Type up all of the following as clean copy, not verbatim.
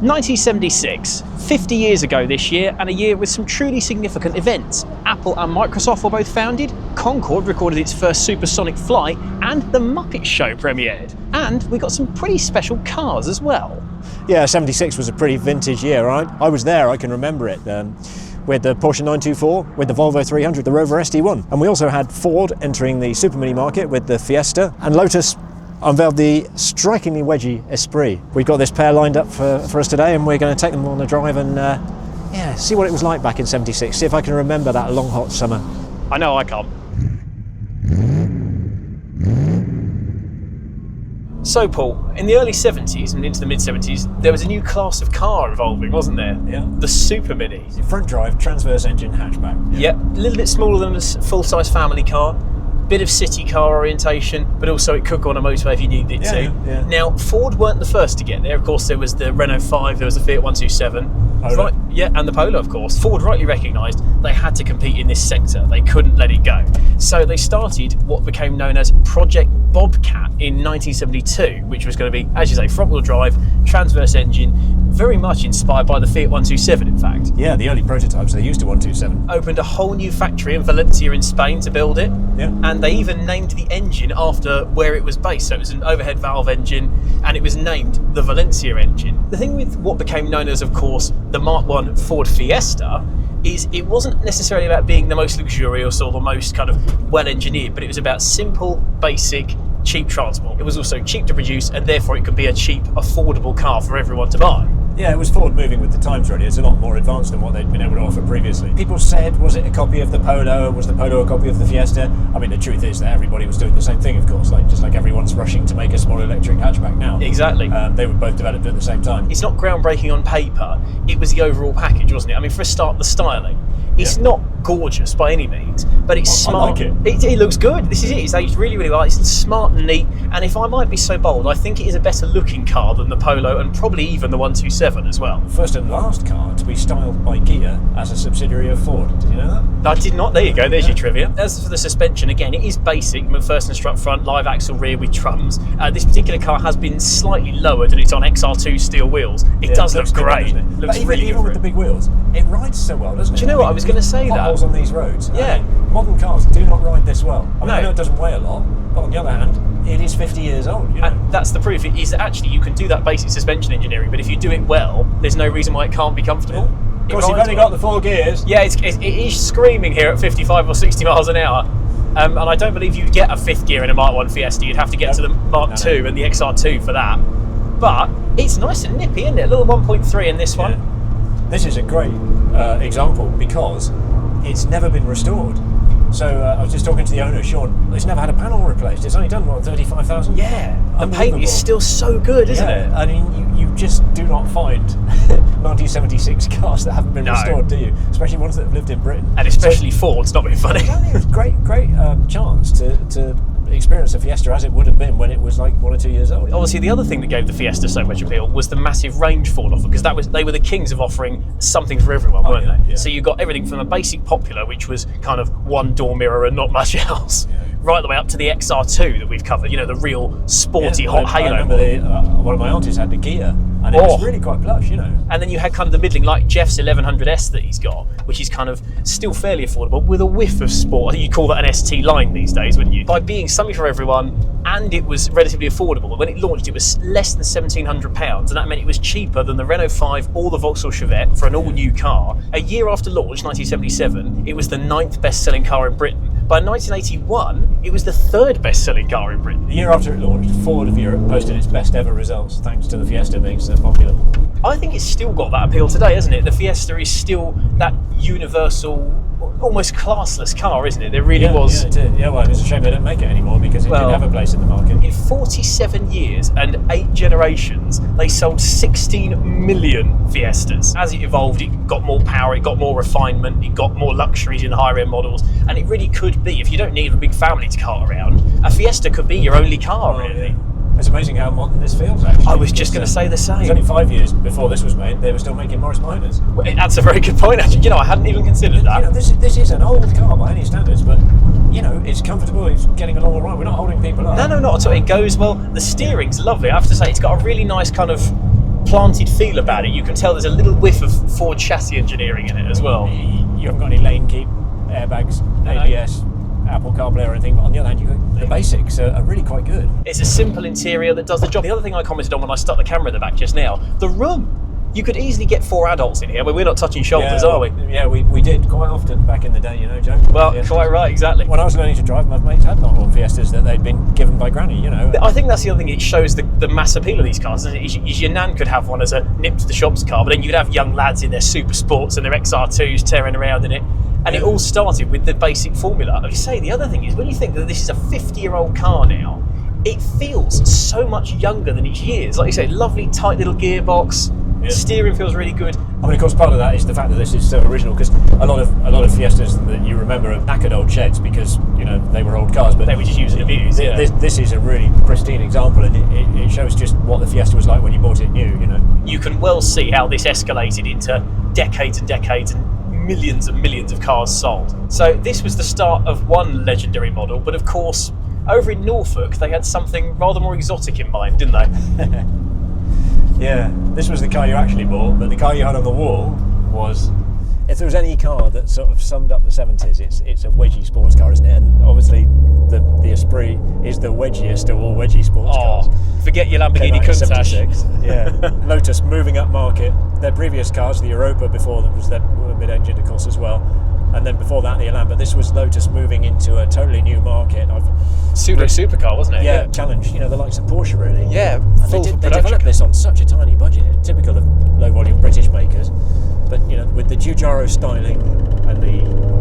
1976, 50 years ago this year, and a year with some truly significant events. Apple and Microsoft were both founded, Concorde recorded its first supersonic flight, and The Muppet Show premiered. And we got some pretty special cars as well. Yeah, 76 was a pretty vintage year, right? I was there, I can remember it. With the Porsche 924, with the Volvo 300, the Rover SD1. And we also had Ford entering the super mini market with the Fiesta, and Lotus unveiled the strikingly wedgy Esprit. We've got this pair lined up for us today, and we're going to take them on a drive and see what it was like back in 76, see if I can remember that long hot summer. I know I can't. So Paul, in the early 70s and into the mid 70s, there was a new class of car evolving, wasn't there? Yeah. The Super Mini. Front drive, transverse engine hatchback. Yep, a little bit smaller than a full-size family car. Bit of city car orientation, but also it could go on a motorway if you needed it to. Yeah. Now, Ford weren't the first to get there. Of course, there was the Renault 5, there was the Fiat 127. Polo. Right, yeah, and the Polo, of course. Ford rightly recognised they had to compete in this sector. They couldn't let it go. So they started what became known as Project Bobcat in 1972, which was going to be, as you say, front-wheel drive, transverse engine, very much inspired by the Fiat 127, in fact. Yeah, the early prototypes, they used a 127. Opened a whole new factory in Valencia in Spain to build it. Yeah. And they even named the engine after where it was based. So it was an overhead valve engine, and it was named the Valencia engine. The thing with what became known as, of course, the Mark I Ford Fiesta is it wasn't necessarily about being the most luxurious or the most kind of well-engineered, but it was about simple, basic, cheap transport. It was also cheap to produce, and therefore it could be a cheap, affordable car for everyone to buy. Yeah, it was Ford moving with the times, really. It's a lot more advanced than what they'd been able to offer previously. People said, was it a copy of the Polo? Was the Polo a copy of the Fiesta? I mean, the truth is that everybody was doing the same thing, of course, just like everyone's rushing to make a small electric hatchback now. Exactly. They were both developed at the same time. It's not groundbreaking on paper, it was the overall package, wasn't it? I mean, for a start, the styling. It's not gorgeous by any means, but it's smart. I like it. It looks good. This is it. It's aged really, really well. It's smart and neat. And if I might be so bold, I think it is a better looking car than the Polo and probably even the 127 as well. First and last car to be styled by Kia as a subsidiary of Ford. Did you know that? I did not. There you go. There's your trivia. As for the suspension, again, it is basic. First and strut front, live axle rear with trums. This particular car has been slightly lowered, and it's on XR2 steel wheels. It does look great. Good, it looks but really even good. with the big wheels, it rides so well, doesn't it? Do you know what? I was going to say that. Potholes on these roads. Yeah. Modern cars do not ride this well. I No. know it doesn't weigh a lot, but on the other hand, it is 50 years old. You know? And that's the proof. It is that actually you can do that basic suspension engineering, but if you do it well, there's no reason why it can't be comfortable. Of course, you've only got the 4 gears. Yeah, it is screaming here at 55 or 60 miles an hour. And I don't believe you'd get a 5th gear in a Mark 1 Fiesta. You'd have to get to the Mark II and the XR2 for that. But it's nice and nippy, isn't it? A little 1.3 in this one. Yeah. This is a great example because it's never been restored. So I was just talking to the owner, Sean. It's never had a panel replaced. It's only done, what, 35,000? Yeah, the paint is still so good, isn't it? I mean, you just do not find 1976 cars that haven't been restored, do you? Especially ones that have lived in Britain. And especially Ford's not being funny. It's a great chance to experience the Fiesta as it would have been when it was like 1 or 2 years old. Obviously, the other thing that gave the Fiesta so much appeal was the massive range Ford offered, because they were the kings of offering something for everyone, weren't they? Yeah. So you got everything from a basic popular, which was kind of one door mirror and not much else, right the way up to the XR2 that we've covered. You know, the real sporty hot halo. I remember one of my aunties had the Ghia, and it was really quite plush, you know. And then you had kind of the middling, like Jeff's 1100S that he's got, which is kind of still fairly affordable with a whiff of sport. You call that an ST line these days, wouldn't you? By being something for everyone, and it was relatively affordable. When it launched, it was less than £1,700, and that meant it was cheaper than the Renault 5 or the Vauxhall Chevette for an all-new car. A year after launch, 1977, it was the 9th best-selling car in Britain. By 1981, it was the 3rd best-selling car in Britain. The year after it launched, Ford of Europe posted its best ever results thanks to the Fiesta being so popular. I think it's still got that appeal today, hasn't it? The Fiesta is still that universal, almost classless car, isn't it? There really was. Yeah, it did. Yeah, well, it's a shame they don't make it anymore because it did have a place in the market. In 47 years and 8 generations, they sold 16 million Fiestas. As it evolved, it got more power, it got more refinement, it got more luxuries in higher end models, and it really could be, if you don't need a big family to cart around, a Fiesta could be your only car, really. Yeah. It's amazing how modern this feels, actually. I was just going to say the same. It was only 5 years before this was made, they were still making Morris Minors. Well, that's a very good point, actually. You know, I hadn't even considered that. You know, this is an old car by any standards, but, you know, it's comfortable, it's getting along all right. We're not holding people up. No, not at all. It goes well. The steering's lovely. I have to say, it's got a really nice kind of planted feel about it. You can tell there's a little whiff of Ford chassis engineering in it as well. You haven't got any lane keep, airbags, ABS, Apple CarPlay or anything, but on the other hand, the basics are really quite good. It's a simple interior that does the job. The other thing I commented on when I stuck the camera at the back just now, the room. You could easily get 4 adults in here, but we're not touching shoulders, are we? Yeah, we did quite often back in the day, you know, Joe. Well, quite right, exactly. When I was learning to drive, my mates had Mark Fiestas that they'd been given by Granny, you know. I think that's the other thing, it shows the mass appeal of these cars. Your nan could have one as a nip to the shops car, but then you could have young lads in their super sports and their XR2s tearing around in it. And it all started with the basic formula. Like you say, the other thing is, when you think that this is a 50-year-old car now, it feels so much younger than its years. Like you say, lovely tight little gearbox. Yeah. Steering feels really good. I mean, of course, part of that is the fact that this is so original, because a lot of Fiestas that you remember are knackered old sheds because, you know, they were old cars, but they were just using abuse. Yeah. This is a really pristine example, and it shows just what the Fiesta was like when you bought it new. You know, you can well see how this escalated into decades and decades and millions of cars sold. So this was the start of one legendary model, but of course, over in Norfolk, they had something rather more exotic in mind, didn't they? Yeah, this was the car you actually bought, but the car you had on the wall was, if there was any car that sort of summed up the 70s, it's a wedgie sports car, isn't it? And obviously the Esprit is the wedgiest of all wedgie sports cars. Forget your Lamborghini Countach. Yeah, Lotus moving up market. Their previous cars, the Europa before that was their mid-engine, of course, as well. And then before that, the Elan. But this was Lotus moving into a totally new market. Pseudo supercar, wasn't it? Yeah, challenge. You know, the likes of Porsche, really. Yeah, they developed this on such a tiny budget, typical of low-volume British makers. But you know, with the Giugiaro styling and the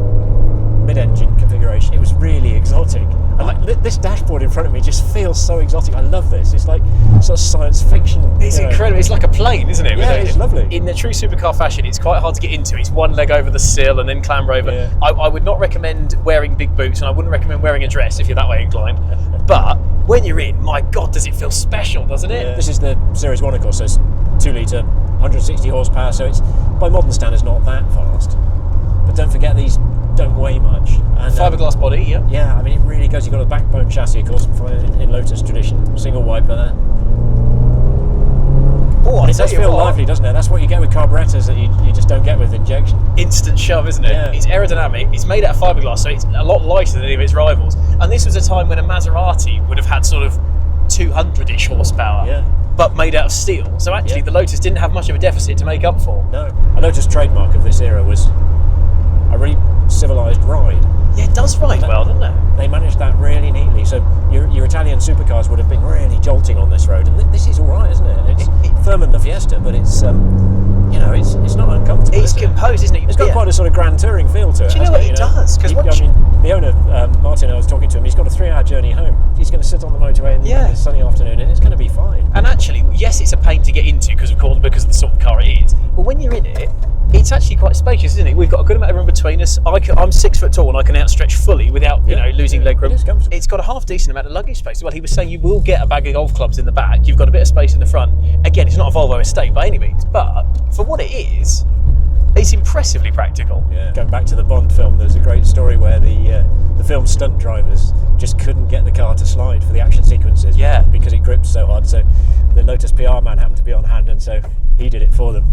mid-engine configuration, it was really exotic. And like this dashboard in front of me just feels so exotic. I love this. It's like sort of science fiction. It's incredible. It's like a plane, isn't it? Yeah, it's lovely. In the true supercar fashion, it's quite hard to get into. It's one leg over the sill and then clamber over. Yeah. I would not recommend wearing big boots, and I wouldn't recommend wearing a dress if you're that way inclined. But when you're in, my God, does it feel special, doesn't it? Yeah. This is the Series 1, of course, so it's 2-litre, 160 horsepower, so it's, by modern standards, not that fast. But don't forget, these don't weigh much. And, fiberglass body, yeah. Yeah, I mean, it really goes. You've got a backbone chassis, of course, in Lotus tradition, single wiper there. Oh, it does feel lively, doesn't it? That's what you get with carburetors that you just don't get with injection. Instant shove, isn't it? Yeah. It's aerodynamic, it's made out of fiberglass, so it's a lot lighter than any of its rivals. And this was a time when a Maserati would have had sort of 200-ish horsepower, yeah, but made out of steel. So actually, the Lotus didn't have much of a deficit to make up for. No. A Lotus trademark of this era was a really civilised ride. Yeah, it does ride well, doesn't it? They managed that really neatly. So your Italian supercars would have been really jolting on this road, and this is all right, isn't it? It's firmer than the Fiesta, but it's you know, it's not uncomfortable. It's composed, isn't it? It's got quite a sort of grand touring feel to it. Do you know what it does? Because I mean, the owner Martin, I was talking to him. He's got a 3-hour journey home. He's going to sit on the motorway in a sunny afternoon, and it's going to be fine. And actually, yes, it's a pain to get into because of the sort of car it is. But when you're in it, it's actually quite spacious, isn't it? We've got a good amount of room between us. I'm 6 foot tall and I can outstretch fully without, losing leg room. It's got a half decent amount of luggage space. Well, he was saying you will get a bag of golf clubs in the back. You've got a bit of space in the front. Again, it's not a Volvo estate by any means, but for what it is, it's impressively practical. Yeah. Going back to the Bond film, there's a great story where the film stunt drivers just couldn't get the car to slide for the action sequences. Yeah. Because it gripped so hard. So the Lotus PR man happened to be on hand, and so he did it for them.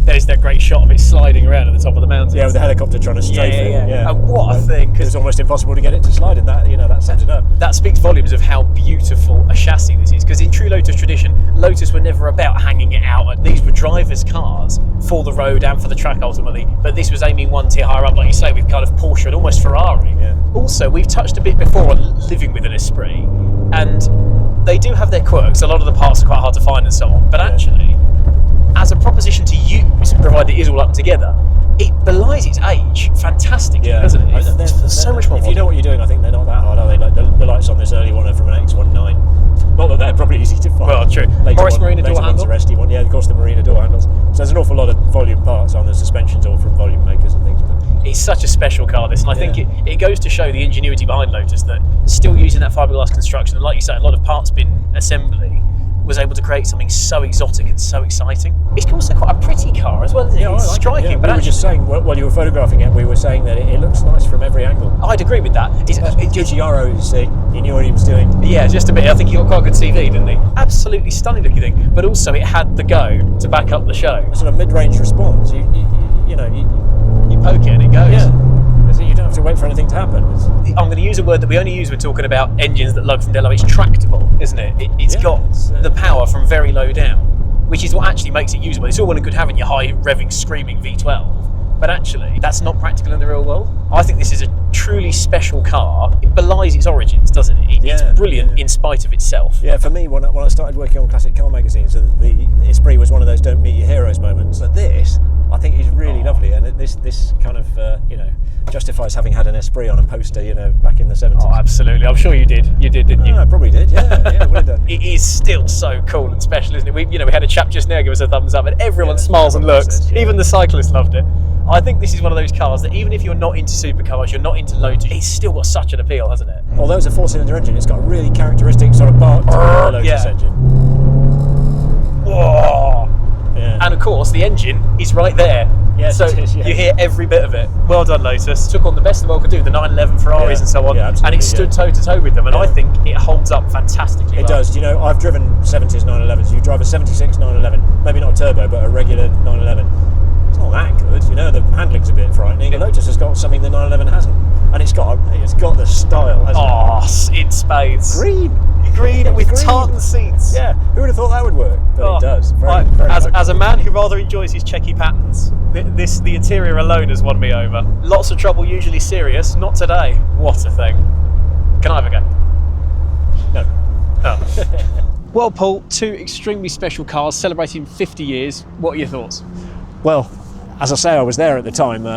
There's that great shot of it sliding around at the top of the mountain. Yeah, with the helicopter trying to strafe it. Yeah. And what a thing! Because it's almost impossible to get it to slide, and that sums it up. That speaks volumes of how beautiful a chassis this is. Because in true Lotus tradition, Lotus were never about hanging it out. These were drivers' cars for the road and for the track ultimately. But this was aiming one tier higher up, like you say, with kind of Porsche and almost Ferrari. Yeah. Also, we've touched a bit before on living with an Esprit, and they do have their quirks. A lot of the parts are quite hard to find and so on. But actually, as a proposition to use, provided it is all up together, it belies its age fantastically, doesn't it? There's so much more. If you know what you're doing, I think they're not that hard, are they? Like the lights on this early one are from an X19. Not that they're probably easy to find. Well, true. Morris Marina door handle. SD1, yeah, of course, the Marina door handles. So there's an awful lot of volume parts on the suspensions, all from volume makers and things. But it's such a special car, this, and I think it goes to show the ingenuity behind Lotus that still using that fiberglass construction, and like you say, a lot of parts bin assembly, was able to create something so exotic and so exciting. It's also quite a pretty car, as well. Isn't it? It's like striking. it, yeah. But we were just saying, while you were photographing it, we were saying that it looks nice from every angle. I'd agree with that. Giugiaro, you see, he knew what he was doing. Yeah, just a bit. I think he got quite a good CV, didn't he? Absolutely stunning looking thing. But also, it had the go to back up the show. A sort of mid-range response. You poke it and it goes. Yeah. You don't have to wait for anything to happen. I'm going to use a word that we only use when talking about engines that lug from dead low. It's tractable, isn't it? It's got the power from very low down, which is what actually makes it usable. It's all well and good having your high revving, screaming V12, but actually that's not practical in the real world. I think this is a truly special car. It belies its origins, doesn't it? It's brilliant in spite of itself. Yeah, for me, when I started working on classic car magazines, the Esprit was one of those don't meet your heroes moments. But this, I think, is really lovely, and this kind of justifies having had an Esprit on a poster, back in the 70s. Oh, absolutely. I'm sure you did. You did, didn't you? I probably did. Yeah, well done. It is still so cool and special, isn't it? We had a chap just now give us a thumbs up, and everyone smiles and looks. Even the cyclists loved it. I think this is one of those cars that even if you're not into supercars, you're not into Lotus, it's still got such an appeal, hasn't it? Although it's a 4-cylinder engine, it's got a really characteristic sort of bark to the Lotus engine. Whoa! Yeah. And of course, the engine is right there. Yes, so it is, yeah. You hear every bit of it. Well done, Lotus. Took on the best the world could do, the 911 Ferraris and so on, and it stood toe to toe with them. And I think it holds up fantastically. It does. I've driven 70s 911s. You drive a 76 911, maybe not a turbo, but a regular 911. It's not that good. The handling's a bit frightening. The Lotus has got something the 911 hasn't, and it's got the style, hasn't it? In spades. Green with tartan seats. Yeah, who would have thought that would work? But it does. Very as a man who rather enjoys his checky patterns, the interior alone has won me over. Lots of trouble, usually serious. Not today. What a thing. Can I have a go? No. Oh. Well, Paul, two extremely special cars celebrating 50 years. What are your thoughts? Well, as I say, I was there at the time.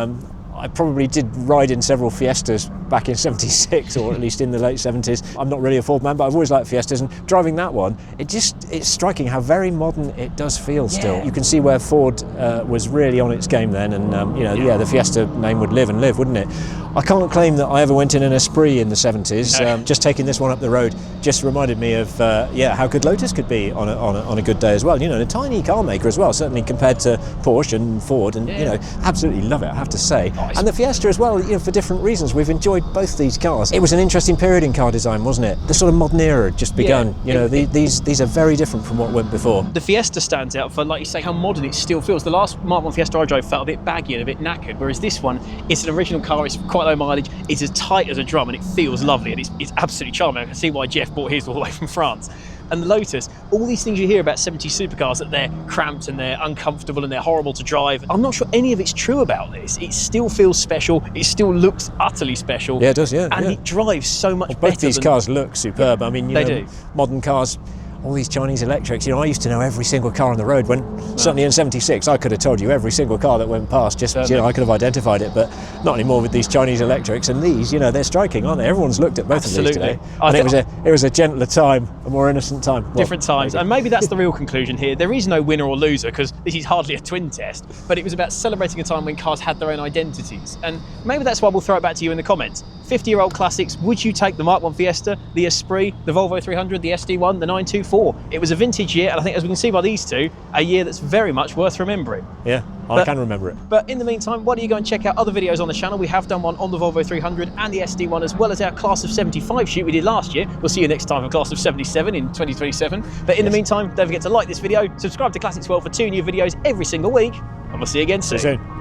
I probably did ride in several Fiestas back in 76, or at least in the late 70s. I'm not really a Ford man, but I've always liked Fiestas, and driving that one, it's striking how very modern it does feel still. You can see where Ford was really on its game then, and the Fiesta name would live and live, wouldn't it? I can't claim that I ever went in an Esprit in the 70s. No. Just taking this one up the road just reminded me of how good Lotus could be on a good day as well. A tiny car maker as well, certainly compared to Porsche and Ford, and absolutely love it, I have to say. And the Fiesta as well, for different reasons. We've enjoyed both these cars. It was an interesting period in car design, wasn't it? The sort of modern era had just begun. These are very different from what went before. The Fiesta stands out for, like you say, how modern it still feels. The last Mark 1 Fiesta I drove felt a bit baggy and a bit knackered, whereas this one, it's an original car, it's quite low mileage, it's as tight as a drum, and it feels lovely, and it's absolutely charming. I can see why Jeff bought his all the way from France. And the Lotus, all these things you hear about 70s supercars, that they're cramped and they're uncomfortable and they're horrible to drive. I'm not sure any of it's true about this. It still feels special. It still looks utterly special. Yeah, it does, And it drives so much better. Both these cars look superb. I mean, they do. Modern cars, all these Chinese electrics, I used to know every single car on the road certainly in 76, I could have told you every single car that went past, I could have identified it, but not anymore with these Chinese electrics, and these, they're striking, aren't they? Everyone's looked at both of these today. And it was a gentler time, a more innocent time. Well, different times, and maybe that's the real conclusion here. There is no winner or loser, because this is hardly a twin test, but it was about celebrating a time when cars had their own identities, and maybe that's why we'll throw it back to you in the comments. 50-year-old classics, would you take the Mark 1 Fiesta, the Esprit, the Volvo 300, the SD1, the 924? It was a vintage year, and I think, as we can see by these two, a year that's very much worth remembering. Yeah, I can remember it. But in the meantime, why don't you go and check out other videos on the channel? We have done one on the Volvo 300 and the SD1, as well as our Class of 75 shoot we did last year. We'll see you next time for Class of 77 in 2027. But in the meantime, don't forget to like this video, subscribe to Classics World for 2 new videos every single week, and we'll see you again soon.